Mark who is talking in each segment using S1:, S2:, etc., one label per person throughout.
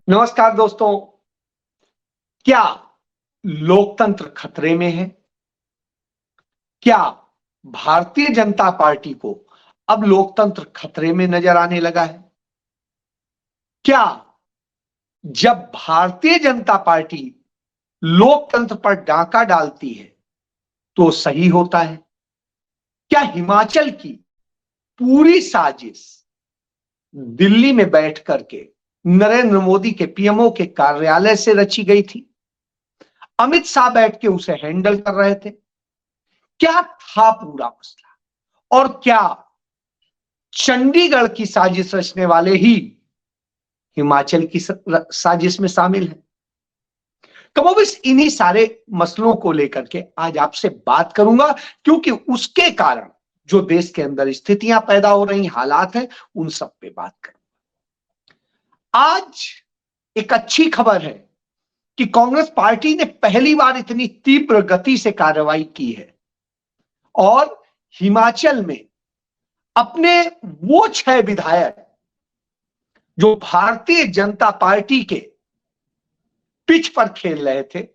S1: नमस्कार दोस्तों। क्या लोकतंत्र खतरे में है? क्या भारतीय जनता पार्टी को अब लोकतंत्र खतरे में नजर आने लगा है? क्या जब भारतीय जनता पार्टी लोकतंत्र पर डाका डालती है तो सही होता है? क्या हिमाचल की पूरी साजिश दिल्ली में बैठ करके नरेंद्र मोदी के पीएमओ के कार्यालय से रची गई थी? अमित शाह बैठ के उसे हैंडल कर रहे थे? क्या था पूरा मसला? और क्या चंडीगढ़ की साजिश रचने वाले ही हिमाचल की साजिश में शामिल है? कमोबेश इन्हीं सारे मसलों को लेकर के आज आपसे बात करूंगा, क्योंकि उसके कारण जो देश के अंदर स्थितियां पैदा हो रही, हालात हैं, उन सब पे बात करूंगा। आज एक अच्छी खबर है कि कांग्रेस पार्टी ने पहली बार इतनी तीव्र गति से कार्रवाई की है और हिमाचल में अपने वो 6 विधायक जो भारतीय जनता पार्टी के पिच पर खेल रहे थे,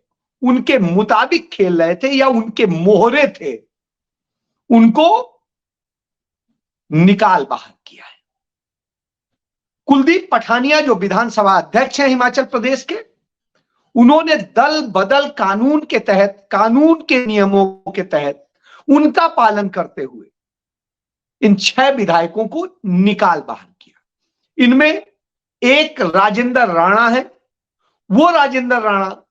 S1: उनके मुताबिक खेल रहे थे या उनके मोहरे थे, उनको निकाल बाहर किया है। कुलदीप पठानिया जो विधानसभा अध्यक्ष हैं हिमाचल प्रदेश के, उन्होंने दल बदल कानून के तहत, कानून के नियमों के तहत उनका पालन करते हुए इन 6 विधायकों को निकाल बाहर किया। इनमें एक राजेंद्र राणा है। वो राजेंद्र राणा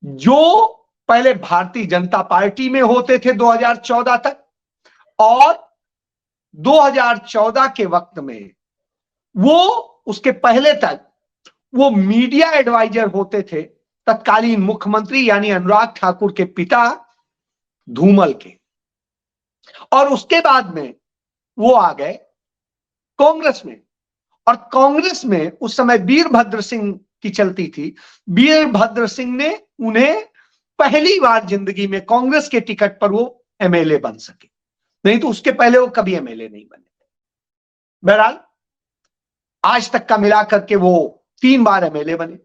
S1: जो पहले भारतीय जनता पार्टी में होते थे 2014 तक, और 2014 के वक्त में वो, उसके पहले तक वो मीडिया एडवाइजर होते थे तत्कालीन मुख्यमंत्री यानी अनुराग ठाकुर के पिता धूमल के। और उसके बाद में वो आ गए कांग्रेस में, और कांग्रेस में उस समय वीरभद्र सिंह की चलती थी। वीरभद्र सिंह ने उन्हें पहली बार जिंदगी में कांग्रेस के टिकट पर वो एमएलए बन सके, नहीं तो उसके पहले वो कभी एमएलए नहीं बने थे। बहरहाल आज तक का मिलाकर के वो 3 बार एमएलए बने।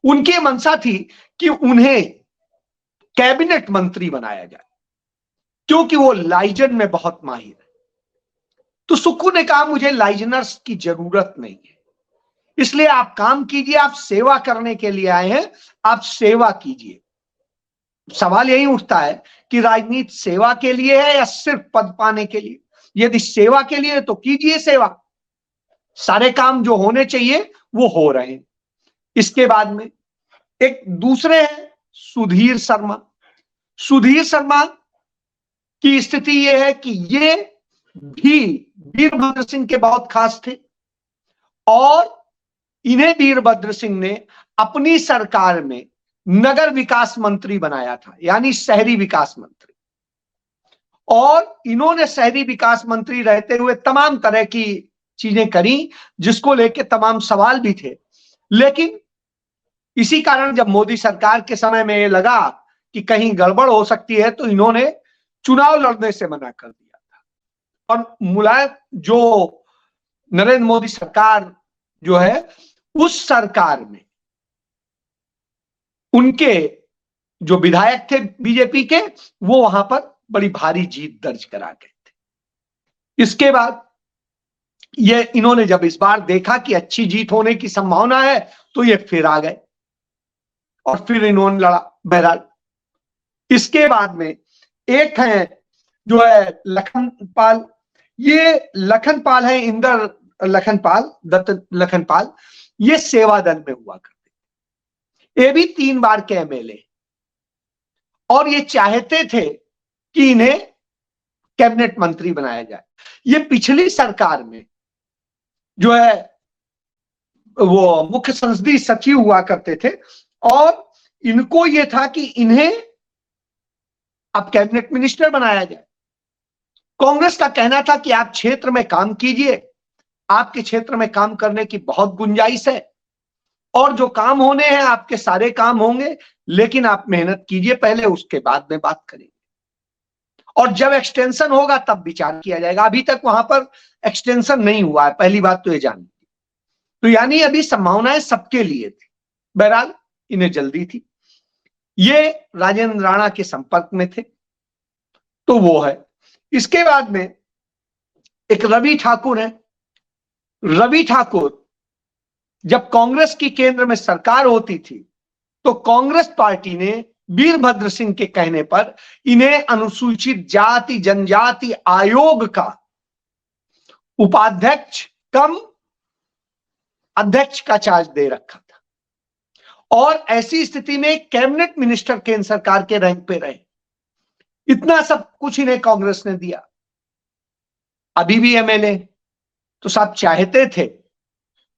S1: उनकी मंशा थी कि उन्हें कैबिनेट मंत्री बनाया जाए, क्योंकि वो लाइजन में बहुत माहिर है। तो सुक्खू ने कहा मुझे लाइजनर्स की जरूरत नहीं है, इसलिए आप काम कीजिए, आप सेवा करने के लिए आए हैं, आप सेवा कीजिए। सवाल यही उठता है कि राजनीति सेवा के लिए है या सिर्फ पद पाने के लिए? यदि सेवा के लिए तो कीजिए सेवा, सारे काम जो होने चाहिए वो हो रहे हैं। इसके बाद में एक दूसरे हैं सुधीर शर्मा। सुधीर शर्मा की स्थिति यह है कि ये भी वीरभद्र सिंह के बहुत खास थे, और इन्हें वीरभद्र सिंह ने अपनी सरकार में नगर विकास मंत्री बनाया था, यानी शहरी विकास मंत्री। और इन्होंने शहरी विकास मंत्री रहते हुए तमाम तरह की चीजें करी, जिसको लेके तमाम सवाल भी थे। लेकिन इसी कारण जब मोदी सरकार के समय में ये लगा कि कहीं गड़बड़ हो सकती है, तो इन्होंने चुनाव लड़ने से मना कर दिया था। और मुलायम जो नरेंद्र मोदी सरकार जो है, उस सरकार में उनके जो विधायक थे बीजेपी के, वो वहां पर बड़ी भारी जीत दर्ज करा गए थे। इसके बाद ये इन्होंने जब इस बार देखा कि अच्छी जीत होने की संभावना है, तो ये फिर आ गए और फिर इन्होंने लड़ा। बहरहाल इसके बाद में एक है जो है लखनपाल। ये लखनपाल है, इंदर लखनपाल, दत्त लखनपाल। ये सेवा दल में हुआ करते, ये भी 3 बार के एमएलए, और ये चाहते थे कि इन्हें कैबिनेट मंत्री बनाया जाए। ये पिछली सरकार में जो है वो मुख्य संसदीय सचिव हुआ करते थे, और इनको ये था कि इन्हें अब कैबिनेट मिनिस्टर बनाया जाए। कांग्रेस का कहना था कि आप क्षेत्र में काम कीजिए, आपके क्षेत्र में काम करने की बहुत गुंजाइश है, और जो काम होने हैं आपके सारे काम होंगे, लेकिन आप मेहनत कीजिए पहले, उसके बाद में बात करेंगे, और जब एक्सटेंशन होगा तब विचार किया जाएगा। अभी तक वहां पर एक्सटेंशन नहीं हुआ है, पहली बात तो ये जान लीजिए। तो यानी अभी संभावनाएं सबके लिए थी। बहरहाल इन्हें जल्दी थी, ये राजेंद्र राणा के संपर्क में थे, तो वो है। इसके बाद में एक रवि ठाकुर है। रवि ठाकुर जब कांग्रेस की केंद्र में सरकार होती थी तो कांग्रेस पार्टी ने वीरभद्र सिंह के कहने पर इन्हें अनुसूचित जाति जनजाति आयोग का उपाध्यक्ष कम अध्यक्ष का चार्ज दे रखा था और ऐसी स्थिति में कैबिनेट मिनिस्टर केंद्र सरकार के रैंक पे रहे। इतना सब कुछ इन्हें कांग्रेस ने दिया। अभी भी एमएलए, तो साहब चाहते थे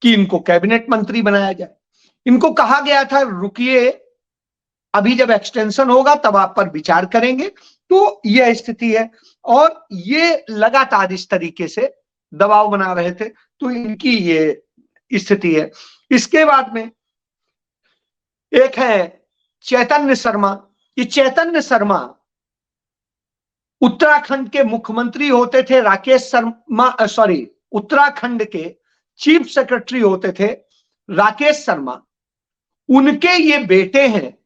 S1: कि इनको कैबिनेट मंत्री बनाया जाए। इनको कहा गया था रुकिए, अभी जब एक्सटेंशन होगा तब आप पर विचार करेंगे। तो यह स्थिति है और ये लगातार इस तरीके से दबाव बना रहे थे, तो इनकी ये स्थिति है। इसके बाद में एक है चैतन्य शर्मा। ये चैतन्य शर्मा उत्तराखंड के मुख्यमंत्री होते थे। राकेश शर्मा उत्तराखंड के चीफ सेक्रेटरी होते थे राकेश शर्मा, उनके ये बेटे हैं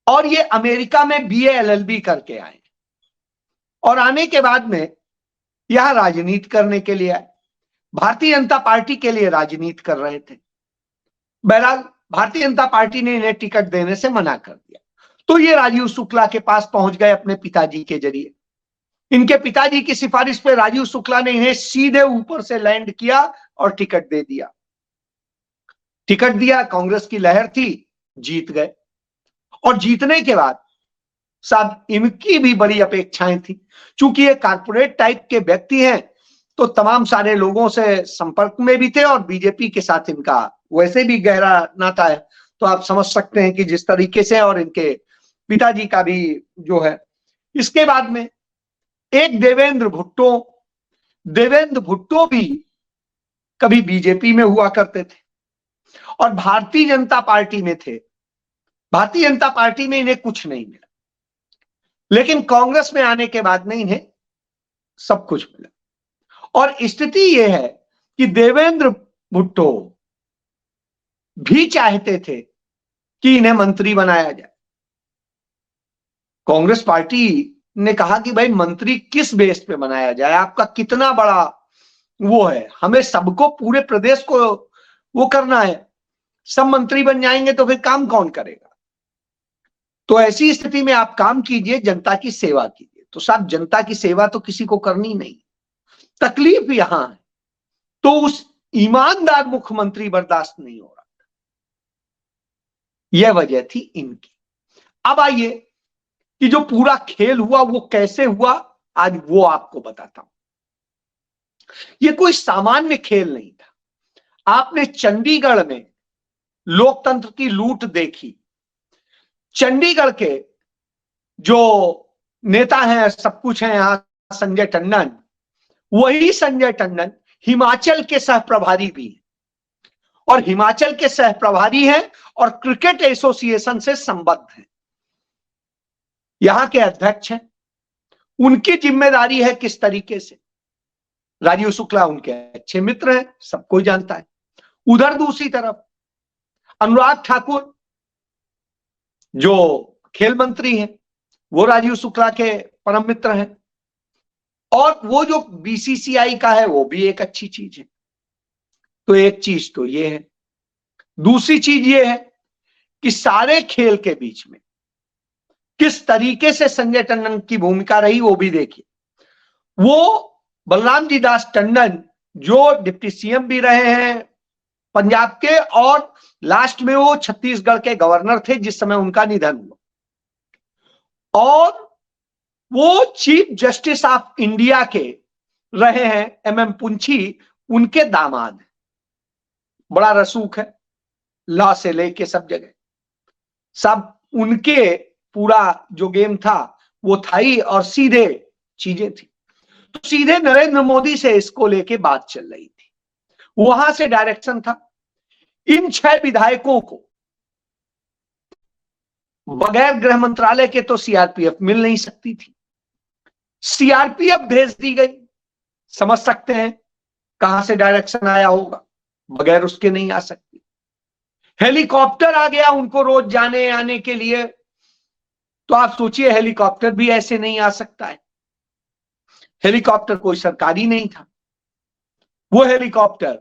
S1: और ये अमेरिका में बीए एलएलबी करके आए और आने के बाद में यह राजनीति करने के लिए आए। भारतीय जनता पार्टी के लिए राजनीति कर रहे थे। बहरहाल भारतीय जनता पार्टी ने इन्हें टिकट देने से मना कर दिया, तो ये राजीव शुक्ला के पास पहुंच गए अपने पिताजी के जरिए। इनके पिताजी की सिफारिश पे राजीव शुक्ला ने इन्हें सीधे ऊपर से लैंड किया और टिकट दे दिया। टिकट दिया, कांग्रेस की लहर थी, जीत गए। और जीतने के बाद साहब इनकी भी बड़ी अपेक्षाएं थी। चूंकि ये कारपोरेट टाइप के व्यक्ति हैं तो तमाम सारे लोगों से संपर्क में भी थे और बीजेपी के साथ इनका वैसे भी गहरा नाता है, तो आप समझ सकते हैं कि जिस तरीके से, और इनके पिताजी का भी जो है। इसके बाद में एक देवेंद्र भुट्टो भी कभी बीजेपी में हुआ करते थे और भारतीय जनता पार्टी में थे। भारतीय जनता पार्टी में इन्हें कुछ नहीं मिला, लेकिन कांग्रेस में आने के बाद में इन्हें सब कुछ मिला। और स्थिति यह है कि देवेंद्र भुट्टो भी चाहते थे कि इन्हें मंत्री बनाया जाए। कांग्रेस पार्टी ने कहा कि भाई मंत्री किस बेस पे बनाया जाए, आपका कितना बड़ा वो है, हमें सबको पूरे प्रदेश को वो करना है, सब मंत्री बन जाएंगे तो फिर काम कौन करेगा। तो ऐसी स्थिति में आप काम कीजिए, जनता की सेवा कीजिए। तो साहब जनता की सेवा तो किसी को करनी नहीं, तकलीफ यहां है। तो उस ईमानदार मुख्यमंत्री बर्दाश्त नहीं हो रहा, यह वजह थी इनकी। अब आइए कि जो पूरा खेल हुआ वो कैसे हुआ, आज वो आपको बताता हूं। ये कोई सामान्य खेल नहीं था। आपने चंडीगढ़ में लोकतंत्र की लूट देखी। चंडीगढ़ के जो नेता हैं, सब कुछ हैं यहां, संजय टंडन, वही संजय टंडन हिमाचल के सहप्रभारी भी हैं और हिमाचल के सहप्रभारी हैं और क्रिकेट एसोसिएशन से संबद्ध हैं, यहां के अध्यक्ष हैं। उनकी जिम्मेदारी है किस तरीके से। राजीव शुक्ला उनके अच्छे मित्र हैं, सब कोई जानता है। उधर दूसरी तरफ अनुराग ठाकुर जो खेल मंत्री हैं, वो राजीव शुक्ला के परम मित्र हैं और वो जो बीसीसीआई का है वो भी एक अच्छी चीज है। तो एक चीज तो ये है। दूसरी चीज ये है कि सारे खेल के बीच में किस तरीके से संजय टंडन की भूमिका रही वो भी देखिए। वो बलराम जी दास टंडन जो डिप्टी सीएम भी रहे हैं पंजाब के और लास्ट में वो छत्तीसगढ़ के गवर्नर थे जिस समय उनका निधन हुआ, और वो चीफ जस्टिस ऑफ इंडिया के रहे हैं एमएम पुंछी, उनके दामाद हैं। बड़ा रसूख है, लॉ से लेके सब जगह सब उनके पूरा जो गेम था वो था ही, और सीधे चीजें थी। तो सीधे नरेंद्र मोदी से इसको लेके बात चल रही थी, वहां से डायरेक्शन था। इन 6 विधायकों को बगैर गृह मंत्रालय के तो सीआरपीएफ मिल नहीं सकती थी, सीआरपीएफ भेज दी गई। समझ सकते हैं कहां से डायरेक्शन आया होगा। बगैर उसके नहीं आ सकती। हेलीकॉप्टर आ गया उनको रोज जाने आने के लिए, तो आप सोचिए हेलीकॉप्टर भी ऐसे नहीं आ सकता है। हेलीकॉप्टर कोई सरकारी नहीं था, वो हेलीकॉप्टर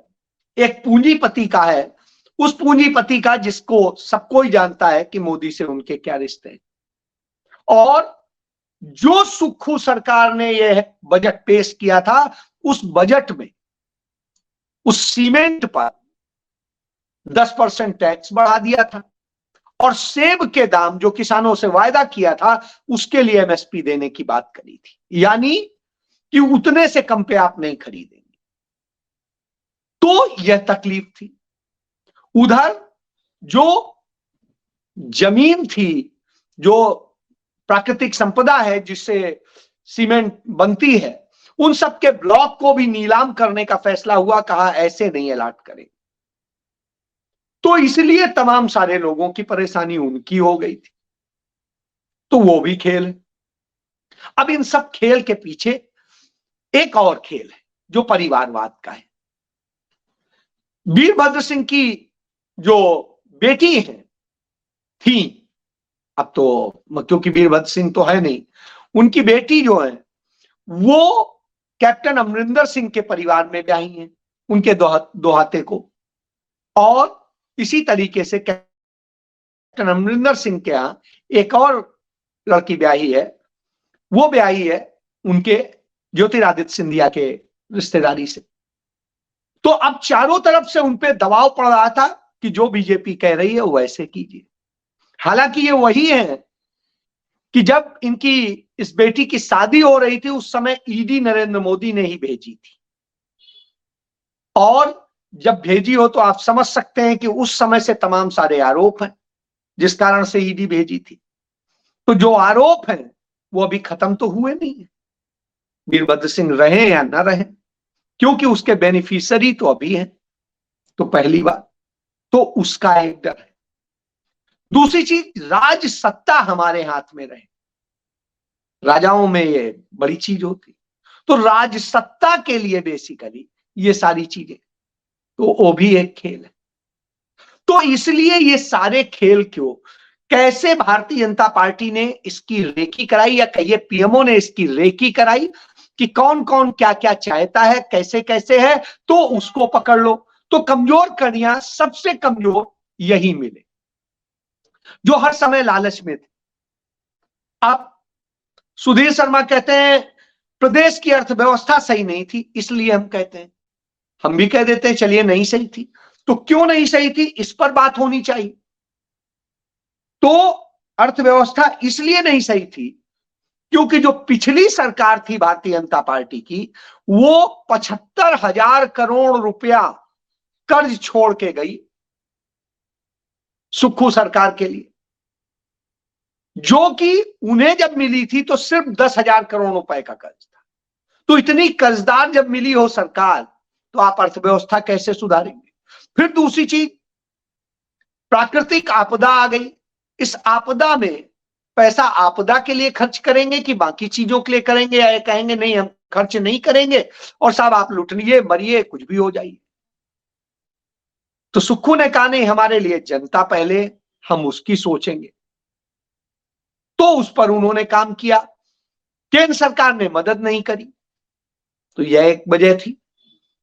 S1: एक पूंजीपति का है, उस पूंजीपति का जिसको सब कोई जानता है कि मोदी से उनके क्या रिश्ते हैं। और जो सुक्खू सरकार ने यह बजट पेश किया था, उस बजट में उस सीमेंट पर 10% टैक्स बढ़ा दिया था और सेब के दाम जो किसानों से वायदा किया था उसके लिए एमएसपी देने की बात करी थी, यानी कि उतने से कम पे आप नहीं खरीदेंगे। तो यह तकलीफ थी। उधर जो जमीन थी, जो प्राकृतिक संपदा है जिससे सीमेंट बनती है, उन सब के ब्लॉक को भी नीलाम करने का फैसला हुआ, कहा ऐसे नहीं अलॉट करें। तो इसलिए तमाम सारे लोगों की परेशानी उनकी हो गई थी। तो वो भी खेल है। अब इन सब खेल के पीछे एक और खेल है जो परिवारवाद का है। वीरभद्र सिंह की जो बेटी है थी, अब तो क्योंकि वीरभद्र सिंह तो है नहीं, उनकी बेटी जो है वो कैप्टन अमरिंदर सिंह के परिवार में ब्याही है, उनके दोहाते को। और इसी तरीके से कैप्टन अमरिंदर सिंह के यहां एक और लड़की ब्याही है, वो ब्याही है उनके ज्योतिरादित्य सिंधिया के रिश्तेदारी से। तो अब चारों तरफ से उनपे दबाव पड़ रहा था कि जो बीजेपी कह रही है वैसे कीजिए। हालांकि ये वही है कि जब इनकी इस बेटी की शादी हो रही थी उस समय ईडी नरेंद्र मोदी ने ही भेजी थी, और जब भेजी हो तो आप समझ सकते हैं कि उस समय से तमाम सारे आरोप हैं जिस कारण से ईडी भेजी थी। तो जो आरोप हैं वो अभी खत्म तो हुए नहीं है, वीरभद्र सिंह रहे या ना रहे, क्योंकि उसके बेनिफिशियरी तो अभी हैं। तो पहली बात तो उसका एक डर है। दूसरी चीज, राज सत्ता हमारे हाथ में रहे, राजाओं में ये बड़ी चीज होती, तो राज सत्ता के लिए बेसिकली ये सारी चीजें, तो वो भी एक खेल है। तो इसलिए ये सारे खेल क्यों, कैसे भारतीय जनता पार्टी ने इसकी रेकी कराई, या कहिए पीएमओ ने इसकी रेकी कराई कि कौन कौन क्या क्या चाहता है, कैसे कैसे है, तो उसको पकड़ लो। तो कमजोर कड़ियां सबसे कमजोर यही मिले जो हर समय लालच में थे। अब सुधीर शर्मा कहते हैं प्रदेश की अर्थव्यवस्था सही नहीं थी, इसलिए हम कहते हैं, हम भी कह देते हैं चलिए नहीं सही थी, तो क्यों नहीं सही थी इस पर बात होनी चाहिए। तो अर्थव्यवस्था इसलिए नहीं सही थी क्योंकि जो पिछली सरकार थी भारतीय जनता पार्टी की, वो 75,000 करोड़ रुपया कर्ज छोड़ के गई सुक्खू सरकार के लिए, जो कि उन्हें जब मिली थी तो सिर्फ 10,000 करोड़ रुपए का कर्ज था। तो इतनी कर्जदार जब मिली हो सरकार, तो आप अर्थव्यवस्था कैसे सुधारेंगे। फिर दूसरी चीज, प्राकृतिक आपदा आ गई। इस आपदा में पैसा आपदा के लिए खर्च करेंगे कि बाकी चीजों के लिए करेंगे, या कहेंगे नहीं हम खर्च नहीं करेंगे और साहब आप लुटिए मरिए कुछ भी हो जाइए। तो सुक्खू ने कहा नहीं, हमारे लिए जनता पहले, हम उसकी सोचेंगे। तो उस पर उन्होंने काम किया। केंद्र सरकार ने मदद नहीं करी, तो यह एक वजह थी।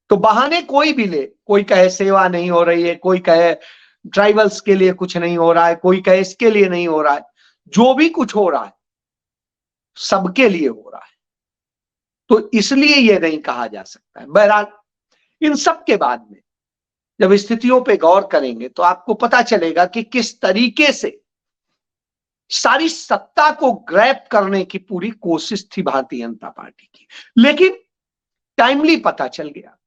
S1: तो बहाने कोई भी ले, कोई कहे सेवा नहीं हो रही है, कोई कहे ट्राइबल्स के लिए कुछ नहीं हो रहा है, कोई कहे इसके लिए नहीं हो रहा है, जो भी कुछ हो रहा है सबके लिए हो रहा है। तो इसलिए यह नहीं कहा जा सकता है। बहरहाल इन सब के बाद में जब स्थितियों पे गौर करेंगे तो आपको पता चलेगा कि किस तरीके से सारी सत्ता को ग्रैब करने की पूरी कोशिश थी भारतीय जनता पार्टी की, लेकिन टाइमली पता चल गया।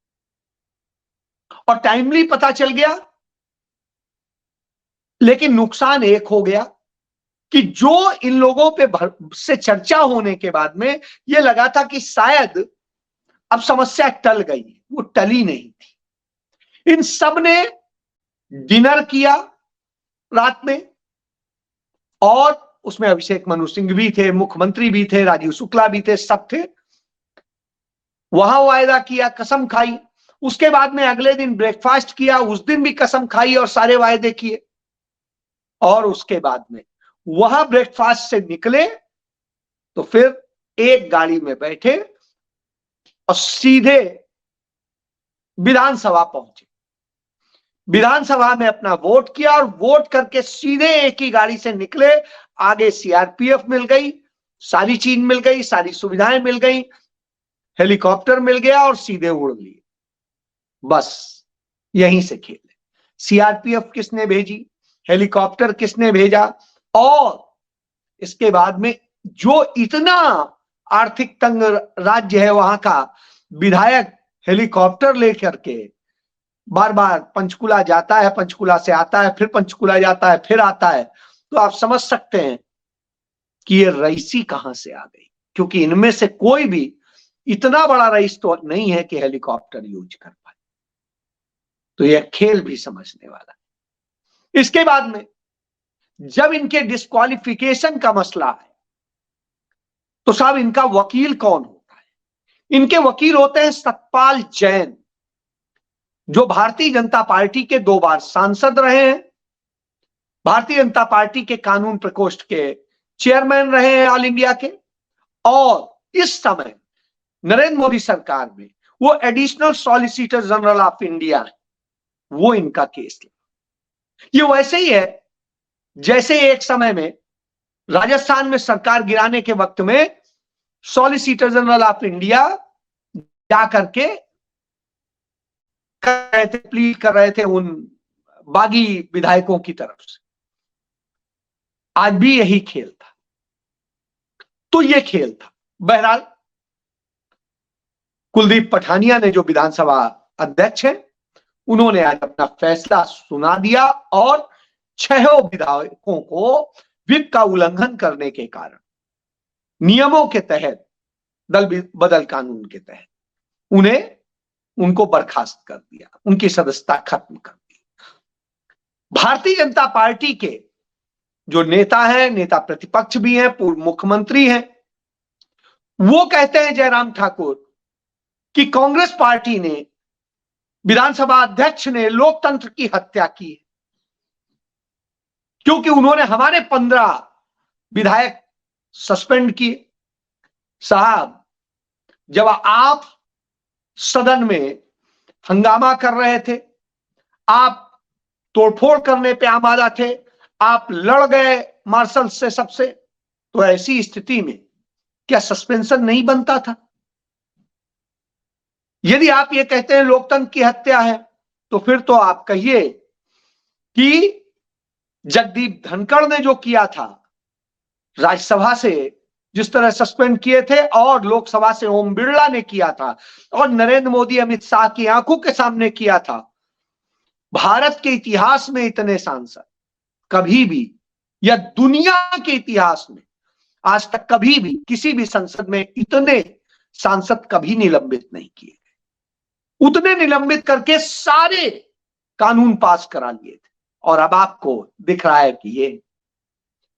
S1: और टाइमली पता चल गया, लेकिन नुकसान एक हो गया कि जो इन लोगों पे से चर्चा होने के बाद में यह लगा था कि शायद अब समस्या टल गई, वो टली नहीं थी। इन सब ने डिनर किया रात में, और उसमें अभिषेक मनु सिंह भी थे, मुख्यमंत्री भी थे, राजीव शुक्ला भी थे, सब थे। वहां वायदा किया, कसम खाई, उसके बाद में अगले दिन ब्रेकफास्ट किया, उस दिन भी कसम खाई और सारे वायदे किए। और उसके बाद में वहां ब्रेकफास्ट से निकले तो फिर एक गाड़ी में बैठे और सीधे विधानसभा पहुंचे। विधानसभा में अपना वोट किया और वोट करके सीधे एक ही गाड़ी से निकले। आगे सीआरपीएफ मिल गई, सारी चीज मिल गई, सारी सुविधाएं मिल गई, हेलीकॉप्टर मिल गया और सीधे उड़ लिए। बस यहीं से खेल। सीआरपीएफ किसने भेजी, हेलीकॉप्टर किसने भेजा, और इसके बाद में जो इतना आर्थिक तंग राज्य है वहां का विधायक हेलीकॉप्टर लेकर के बार बार पंचकुला जाता है, पंचकुला से आता है, फिर पंचकुला जाता है, फिर आता है। तो आप समझ सकते हैं कि ये रईसी कहां से आ गई, क्योंकि इनमें से कोई भी इतना बड़ा रईस तो नहीं है कि हेलीकॉप्टर यूज कर पाए। तो यह खेल भी समझने वाला है। इसके बाद में जब इनके डिस्क्वालिफिकेशन का मसला है तो साहब इनका वकील कौन होता है? इनके वकील होते हैं सतपाल जैन, जो भारतीय जनता पार्टी के 2 बार सांसद रहे हैं, भारतीय जनता पार्टी के कानून प्रकोष्ठ के चेयरमैन रहे हैं ऑल इंडिया के, और इस समय नरेंद्र मोदी सरकार में वो additional solicitor general of India है। वो इनका केस है। ये वैसे ही है जैसे एक समय में राजस्थान में सरकार गिराने के वक्त में सॉलिसिटर जनरल ऑफ इंडिया जाकर के प्लीड कर रहे थे उन बागी विधायकों की तरफ से। आज भी यही खेल था। तो ये खेल था। बहरहाल कुलदीप पठानिया ने, जो विधानसभा अध्यक्ष है, उन्होंने आज अपना फैसला सुना दिया और 6 विधायकों को व्हिप का उल्लंघन करने के कारण नियमों के तहत, दल बदल कानून के तहत उनको बर्खास्त कर दिया, उनकी सदस्यता खत्म कर दी। भारतीय जनता पार्टी के जो नेता हैं, नेता प्रतिपक्ष भी हैं, पूर्व मुख्यमंत्री हैं, वो कहते हैं जयराम ठाकुर कि कांग्रेस पार्टी ने, विधानसभा अध्यक्ष ने लोकतंत्र की हत्या की है, क्योंकि उन्होंने हमारे 15 विधायक सस्पेंड किए। साहब, जब आप सदन में हंगामा कर रहे थे, आप तोड़फोड़ करने पे आमादा थे, आप लड़ गए मार्शल से सबसे, तो ऐसी स्थिति में क्या सस्पेंशन नहीं बनता था? यदि आप ये कहते हैं लोकतंत्र की हत्या है, तो फिर तो आप कहिए कि जगदीप धनखड़ ने जो किया था, राज्यसभा से जिस तरह सस्पेंड किए थे, और लोकसभा से ओम बिरला ने किया था, और नरेंद्र मोदी अमित शाह की आंखों के सामने किया था, भारत के इतिहास में इतने सांसद कभी भी, या दुनिया के इतिहास में आज तक कभी भी किसी भी संसद में इतने सांसद कभी निलंबित नहीं किए गए। उतने निलंबित करके सारे कानून पास करा लिए थे। और अब आपको दिख रहा है कि ये,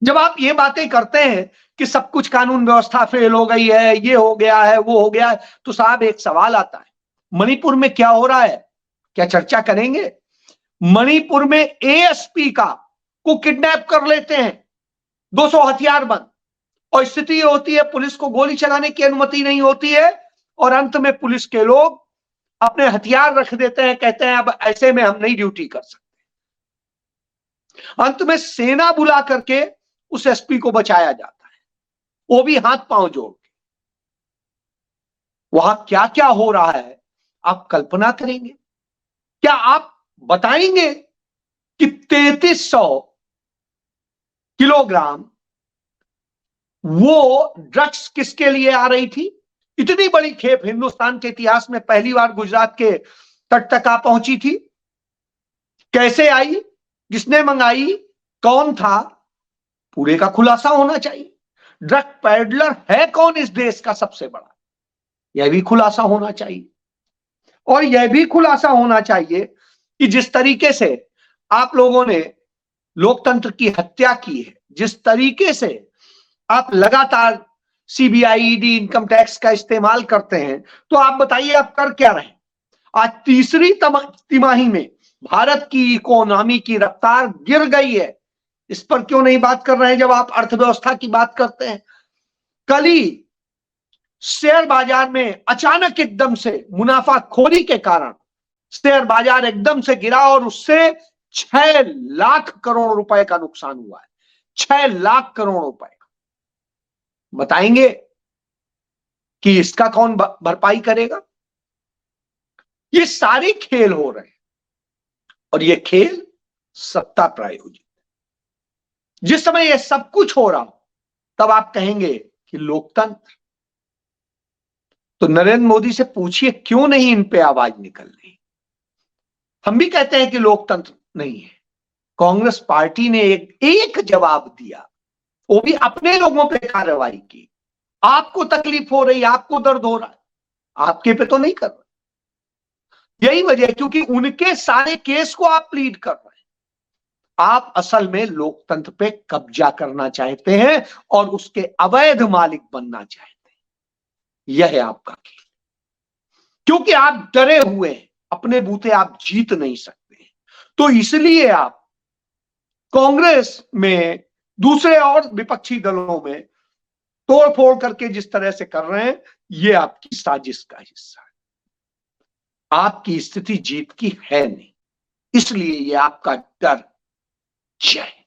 S1: जब आप ये बातें करते हैं कि सब कुछ कानून व्यवस्था फेल हो गई है, ये हो गया है, वो हो गया है, तो साहब एक सवाल आता है, मणिपुर में क्या हो रहा है? क्या चर्चा करेंगे? मणिपुर में एएसपी को किडनैप कर लेते हैं 200 हथियारबंद, और स्थिति ये होती है पुलिस को गोली चलाने की अनुमति नहीं होती है, और अंत में पुलिस के लोग अपने हथियार रख देते हैं, कहते हैं अब ऐसे में हम नहीं ड्यूटी कर सकते। अंत में सेना बुला करके उस एसपी को बचाया जाता है, वो भी हाथ पांव जोड़ के। वहां क्या क्या हो रहा है आप कल्पना करेंगे? क्या आप बताएंगे कि 3300 किलोग्राम वो ड्रग्स किसके लिए आ रही थी? इतनी बड़ी खेप हिंदुस्तान के इतिहास में पहली बार गुजरात के तट तक आ पहुंची थी। कैसे आई, किसने मंगाई, कौन था, पूरे का खुलासा होना चाहिए। ड्रग पैडलर है कौन इस देश का सबसे बड़ा, यह भी खुलासा होना चाहिए। और यह भी खुलासा होना चाहिए कि जिस तरीके से आप लोगों ने लोकतंत्र की हत्या की है, जिस तरीके से आप लगातार सीबीआई, ईडी, इनकम टैक्स का इस्तेमाल करते हैं, तो आप बताइए आप कर क्या रहे हैं? आज तीसरी तिमाही में भारत की इकोनॉमी की रफ्तार गिर गई है। इस पर क्यों नहीं बात कर रहे हैं जब आप अर्थव्यवस्था की बात करते हैं? कल ही शेयर बाजार में अचानक एकदम से मुनाफाखोरी के कारण शेयर बाजार एकदम से गिरा और उससे 6 लाख करोड़ रुपए का नुकसान हुआ है। 6 लाख करोड़ रुपए का। बताएंगे कि इसका कौन भरपाई करेगा? ये सारे खेल हो रहे हैं और ये खेल सत्ता प्रायोजित। जिस समय ये सब कुछ हो रहा हो तब आप कहेंगे कि लोकतंत्र। तो नरेंद्र मोदी से पूछिए क्यों नहीं इन पे आवाज निकल रही? हम भी कहते हैं कि लोकतंत्र नहीं है। कांग्रेस पार्टी ने एक जवाब दिया, वो भी अपने लोगों पे कार्रवाई की। आपको तकलीफ हो रही, आपको दर्द हो रहा है, आपके पे तो नहीं कर रहे। यही वजह है क्योंकि उनके सारे केस को आप प्लीड कर रहे हैं। आप असल में लोकतंत्र पे कब्जा करना चाहते हैं और उसके अवैध मालिक बनना चाहते हैं। यह है आपका खेल। क्योंकि आप डरे हुए हैं, अपने बूते आप जीत नहीं सकते। तो इसलिए आप कांग्रेस में, दूसरे और विपक्षी दलों में तोड़फोड़ करके जिस तरह से कर रहे हैं, यह आपकी साजिश का हिस्सा है। आपकी स्थिति जीत की है नहीं, इसलिए यह आपका डर। जय